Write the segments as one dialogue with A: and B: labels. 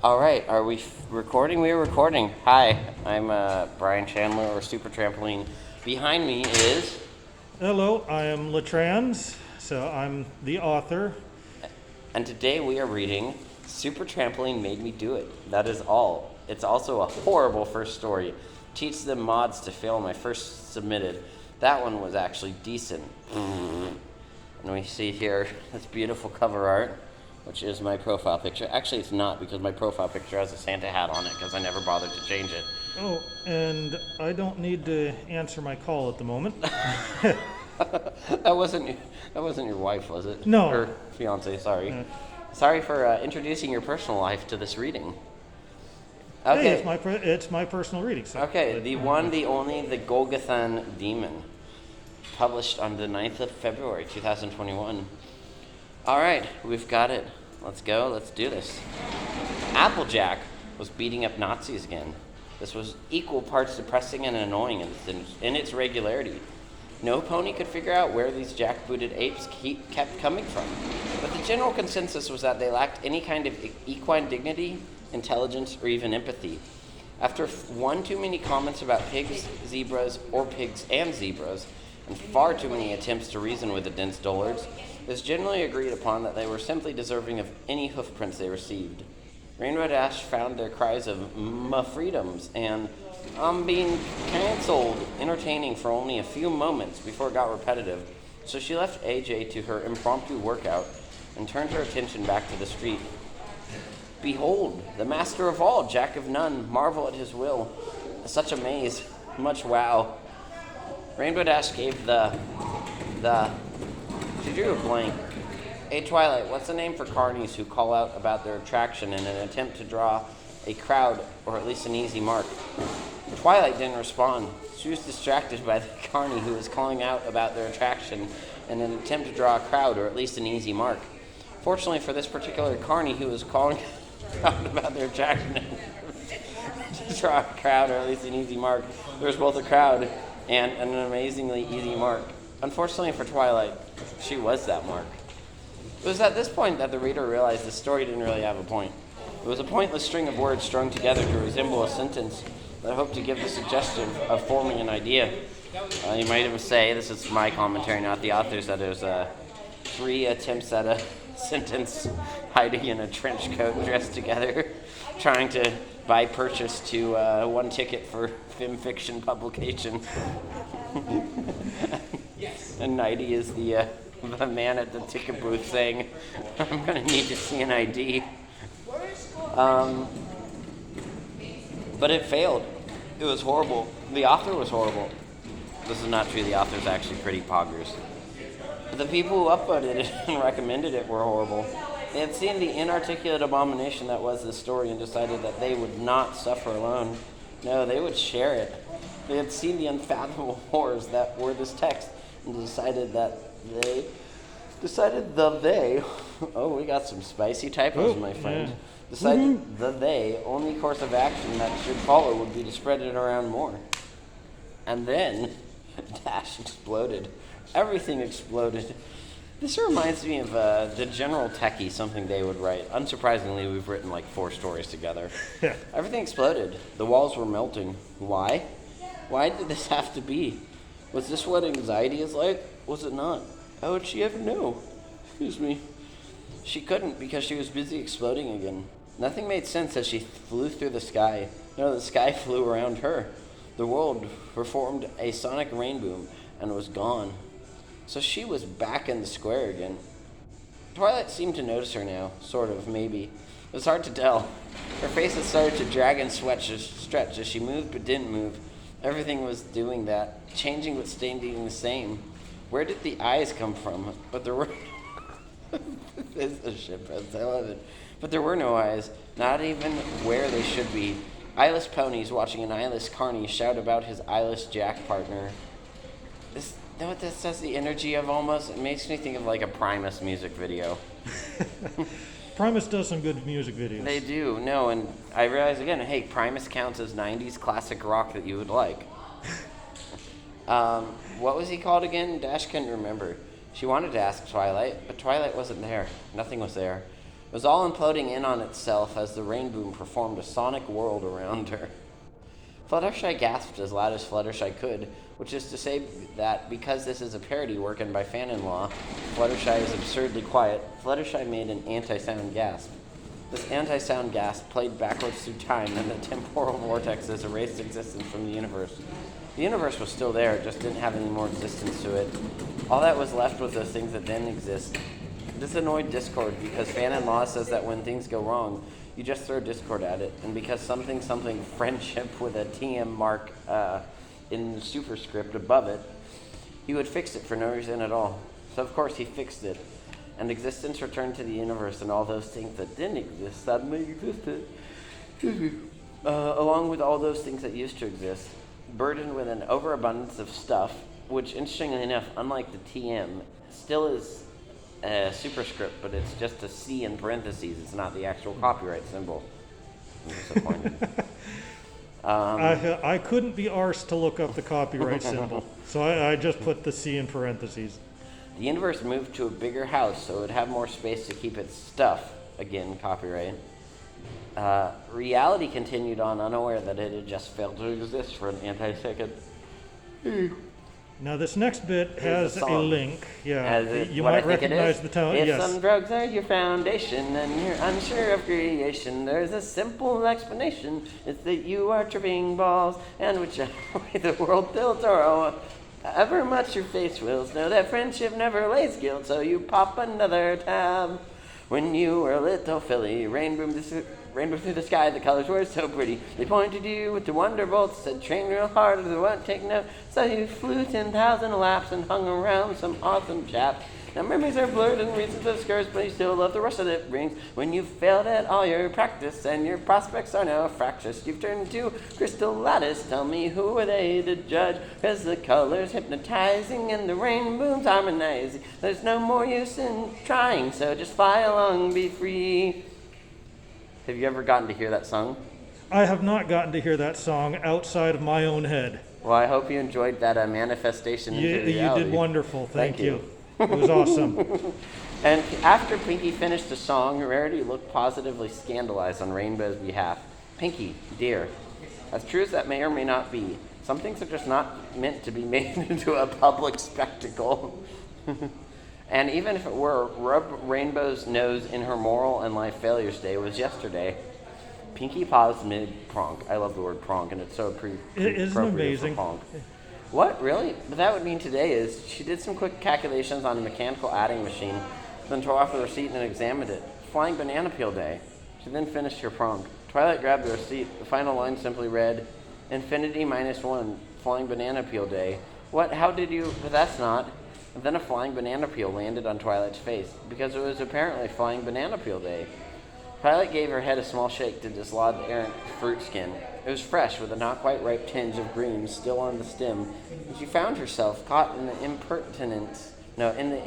A: All right, are we recording? We are recording. Hi, I'm Brian Chandler, or Super Trampoline. Behind me is...
B: Hello, I am Latrans, so I'm the author.
A: And today we are reading Super Trampoline Made Me Do It. That is all. It's also a horrible first story. Teach them mods to fail my first submitted. That one was actually decent. And we see here this beautiful cover art, which is my profile picture. Actually, it's not, because my profile picture has a Santa hat on it, because I never bothered to change it.
B: Oh, and I don't need to answer my call at the moment.
A: That wasn't your wife, was it?
B: No.
A: Or fiance, sorry. Sorry for introducing your personal life to this reading. Okay.
B: Hey, it's my personal reading. So
A: Okay, the one, the only, the Golgothan Demon, published on the 9th of February, 2021. All right, we've got it. Let's go. Let's do this. Applejack was beating up Nazis again. This was equal parts depressing and annoying in its regularity. No pony could figure out where these jackbooted apes kept coming from, but the general consensus was that they lacked any kind of equine dignity, intelligence, or even empathy. After one too many comments about pigs, zebras, or pigs and zebras, and far too many attempts to reason with the dense dullards, it was generally agreed upon that they were simply deserving of any hoofprints they received. Rainbow Dash found their cries of "ma freedoms" and "I'm being cancelled" entertaining for only a few moments before it got repetitive, so she left AJ to her impromptu workout and turned her attention back to the street. Behold, the master of all, Jack of none, marvel at his will. Such a maze, much wow. Rainbow Dash gave she drew a blank. Hey Twilight, what's the name for carnies who call out about their attraction in an attempt to draw a crowd, or at least an easy mark? Twilight didn't respond. She was distracted by the carny who was calling out about their attraction in an attempt to draw a crowd, or at least an easy mark. Fortunately for this particular carny who was calling out about their attraction to draw a crowd, or at least an easy mark, there was both a crowd and an amazingly easy mark. Unfortunately for Twilight, she was that mark. It was at this point that the reader realized the story didn't really have a point. It was a pointless string of words strung together to resemble a sentence that hoped to give the suggestion of forming an idea. You might even say, this is my commentary, not the author's, that there's 3 attempts at a sentence hiding in a trench coat dressed together, trying to buy purchase to 1 ticket for film fiction publication. And Nighty is the man at the ticket booth saying, "I'm going to need to see an ID." But it failed. It was horrible. The author was horrible. This is not true. The author's actually pretty poggers. But the people who upvoted it and recommended it were horrible. They had seen the inarticulate abomination that was the story and decided that they would not suffer alone. No, they would share it. They had seen the unfathomable horrors that were this text and decided oh, we got some spicy typos, my friend. Decided the only course of action that should follow would be to spread it around more. And then Dash exploded. Everything exploded. This reminds me of the General Techie, something they would write. Unsurprisingly, we've written like 4 stories together.
B: Yeah.
A: Everything exploded. The walls were melting. Why? Why did this have to be? Was this what anxiety is like? Was it not? How would she ever know? Excuse me. She couldn't, because she was busy exploding again. Nothing made sense as she flew through the sky. No, the sky flew around her. The world performed a sonic rainbow and was gone. So she was back in the square again. Twilight seemed to notice her now, sort of, maybe. It was hard to tell. Her face had started to drag and stretch as she moved but didn't move. Everything was doing that, changing but staying the same. Where did the eyes come from? But there were... This is a shitpost, I love it. But there were no eyes, not even where they should be. Eyeless ponies watching an eyeless carny shout about his eyeless jack partner. Is that what this has the energy of almost? It makes me think of like a Primus music video.
B: Primus does some good music videos.
A: They do, no, and I realize again, hey, Primus counts as 90s classic rock that you would like. What was he called again? Dash couldn't remember. She wanted to ask Twilight, but Twilight wasn't there. Nothing was there. was all imploding in on itself as the rain boom performed a sonic world around her. Fluttershy gasped as loud as Fluttershy could, which is to say that because this is a parody working by Fan-in-Law, Fluttershy is absurdly quiet, Fluttershy made an anti-sound gasp. This anti-sound gasp played backwards through time, and the temporal vortexes erased existence from the universe. The universe was still there, it just didn't have any more existence to it. All that was left was those things that didn't exist. This annoyed Discord because Fan-in-Law says that when things go wrong, you just throw Discord at it, and because something friendship with a TM mark in superscript above it, he would fix it for no reason at all. So of course he fixed it, and existence returned to the universe, and all those things that didn't exist suddenly existed, along with all those things that used to exist, burdened with an overabundance of stuff, which interestingly enough, unlike the TM, still is a superscript, but it's just a C in parentheses. It's not the actual copyright symbol. I'm disappointed.
B: I couldn't be arsed to look up the copyright symbol, so I just put the C in parentheses.
A: The universe moved to a bigger house so it would have more space to keep its stuff. Again, copyright. Reality continued on, unaware that it had just failed to exist for an anti-second.
B: Now this next bit has a link. Yeah, you
A: what
B: might
A: I think
B: recognize
A: it
B: the
A: is.
B: tone.
A: If
B: Yes.
A: some drugs are your foundation and you're unsure of creation, there's a simple explanation. It's that you are tripping balls, and whichever way the world tilts or however much your face wills, know that friendship never lays guilt, so you pop another tab. When you were a little filly, rainbow through the sky, the colors were so pretty. They pointed you with the wonder bolts, said train real hard or they won't take note. So you flew 10,000 laps and hung around some awesome chap. Now memories are blurred and reasons of scars, but you still love the rush that it brings. When you failed at all your practice and your prospects are now fractious, you've turned to crystal lattice. Tell me who are they to judge? 'Cause the colors hypnotizing and the rain booms harmonizing. There's no more use in trying, so just fly along, be free. Have you ever gotten to hear that song?
B: I have not gotten to hear that song outside of my own head.
A: Well, I hope you enjoyed that manifestation into reality.
B: You did wonderful. Thank you.
A: you.
B: It was awesome.
A: And after Pinky finished the song, Rarity looked positively scandalized on Rainbow's behalf. Pinky, dear, as true as that may or may not be, some things are just not meant to be made into a public spectacle. And even if it were, rub Rainbow's nose in her moral and life failures day was yesterday. Pinky paused mid-pronk. I love the word pronk, and it's so
B: It isn't amazing.
A: For pronk. What, really? But that would mean today is she did some quick calculations on a mechanical adding machine, then tore off the receipt and examined it. Flying Banana Peel Day. She then finished her pronk. Twilight grabbed the receipt. The final line simply read, Infinity -1, Flying Banana Peel Day. What, how did you, but that's not. And then a flying banana peel landed on Twilight's face, because it was apparently Flying Banana Peel Day. Twilight gave her head a small shake to dislodge the errant fruit skin. It was fresh, with a not quite ripe tinge of green still on the stem, and she found herself caught in the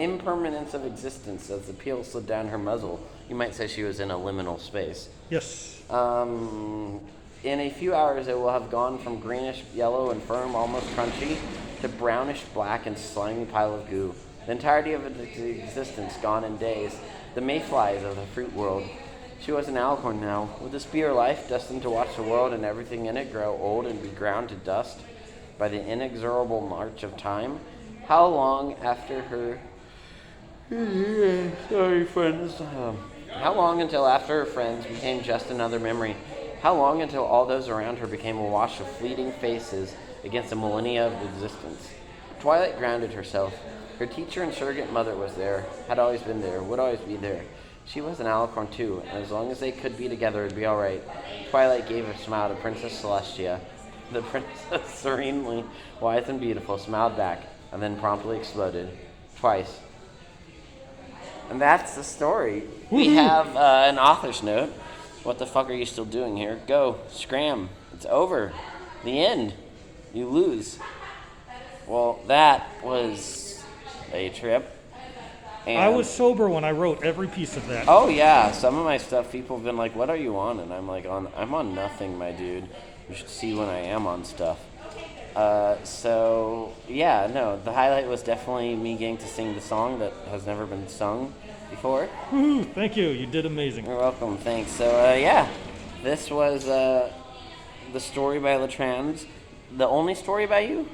A: impermanence of existence as the peel slid down her muzzle. You might say she was in a liminal space.
B: Yes.
A: In a few hours, it will have gone from greenish yellow and firm, almost crunchy, to brownish black and slimy pile of goo. The entirety of its existence gone in days. The mayflies of the fruit world. She was an alicorn now. Would this be her life, destined to watch the world and everything in it grow old and be ground to dust by the inexorable march of time? How long after her... Sorry, friends. How long until after her friends became just another memory? How long until all those around her became a wash of fleeting faces against a millennia of existence? Twilight grounded herself. Her teacher and surrogate mother was there, had always been there, would always be there. She was an alicorn too, and as long as they could be together, it'd be all right. Twilight gave a smile to Princess Celestia. The princess, serenely wise and beautiful, smiled back, and then promptly exploded. Twice. And that's the story. We have an author's note. What the fuck are you still doing here? Go. Scram. It's over. The end. You lose. Well, that was a trip. And
B: I was sober when I wrote every piece of that.
A: Oh, yeah. Some of my stuff, people have been like, what are you on? And I'm like, I'm on nothing, my dude. You should see when I am on stuff. So, yeah, no. The highlight was definitely me getting to sing the song that has never been sung before.
B: Woohoo, thank you. You did amazing.
A: You're welcome. Thanks. So yeah, this was the story by Latrans. The only story by you?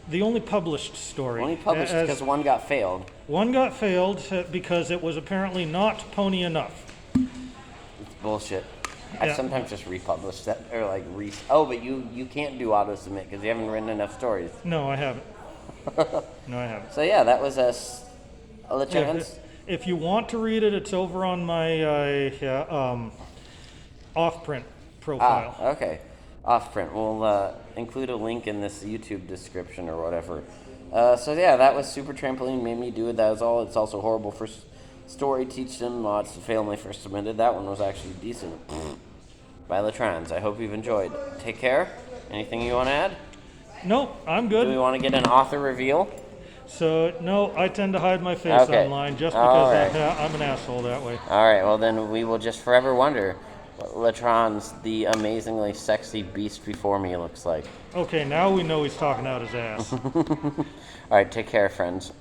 B: The only published story.
A: Only published
B: As-
A: because one got failed.
B: One got failed because it was apparently not pony enough.
A: It's bullshit. I
B: Yeah.
A: sometimes just republish that or like Oh, but you can't do auto submit because you haven't written enough stories.
B: No, I haven't. No, I haven't.
A: So yeah, that was Latrans.
B: If you want to read it, it's over on my off-print profile.
A: Okay. Off print. We'll include a link in this YouTube description or whatever. So yeah, that was Super Trampoline. Made me do it. That was all. It's also horrible for story. Teach them mods to fail when they first submitted. That one was actually decent. By Latrans. I hope you've enjoyed. Take care. Anything you want to add?
B: No, I'm
A: Do we
B: good.
A: want to get an author reveal?
B: So, no, I tend to hide my face
A: Okay.
B: online just
A: All
B: because
A: right.
B: I'm an asshole that way.
A: All right. Well, then we will just forever wonder what Latrans, the amazingly sexy beast before me, looks like.
B: Okay, now we know he's talking out his ass.
A: All right. Take care, friends.